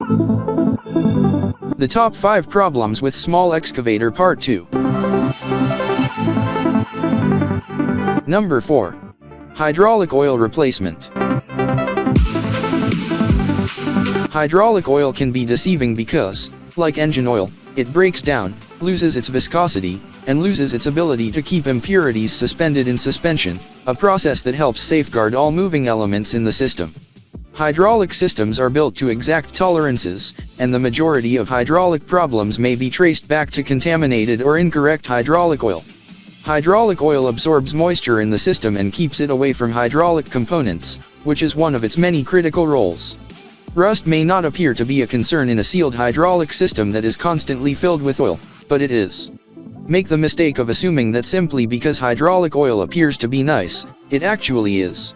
The top 5 problems with small excavator part 2. Number 4. Hydraulic oil replacement. Hydraulic oil can be deceiving because, like engine oil, it breaks down, loses its viscosity, and loses its ability to keep impurities suspended in suspension, a process that helps safeguard all moving elements in the system. Hydraulic systems are built to exact tolerances, and the majority of hydraulic problems may be traced back to contaminated or incorrect hydraulic oil. Hydraulic oil absorbs moisture in the system and keeps it away from hydraulic components, which is one of its many critical roles. Rust may not appear to be a concern in a sealed hydraulic system that is constantly filled with oil, but it is. Make the mistake of assuming that simply because hydraulic oil appears to be nice, it actually is.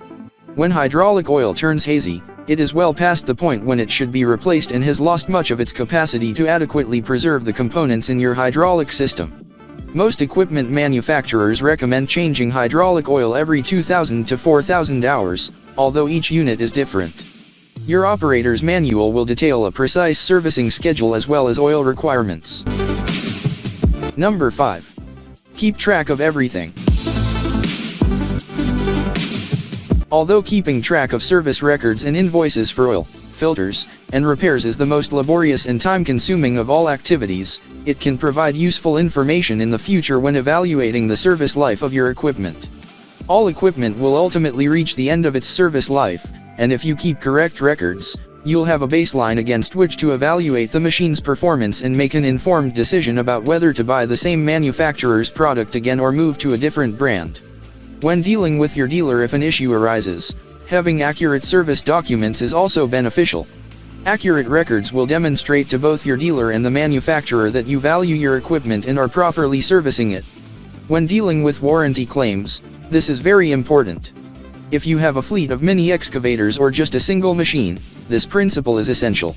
When hydraulic oil turns hazy, it is well past the point when it should be replaced and has lost much of its capacity to adequately preserve the components in your hydraulic system. Most equipment manufacturers recommend changing hydraulic oil every 2,000 to 4,000 hours, although each unit is different. Your operator's manual will detail a precise servicing schedule as well as oil requirements. Number 5. Keep track of everything. Although keeping track of service records and invoices for oil, filters, and repairs is the most laborious and time-consuming of all activities, it can provide useful information in the future when evaluating the service life of your equipment. All equipment will ultimately reach the end of its service life, and if you keep correct records, you'll have a baseline against which to evaluate the machine's performance and make an informed decision about whether to buy the same manufacturer's product again or move to a different brand. When dealing with your dealer if an issue arises, having accurate service documents is also beneficial. Accurate records will demonstrate to both your dealer and the manufacturer that you value your equipment and are properly servicing it. When dealing with warranty claims, this is very important. If you have a fleet of mini excavators or just a single machine, this principle is essential.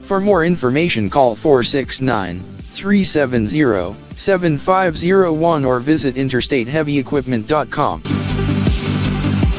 For more information, call 469-370-7501 or visit interstateheavyequipment.com.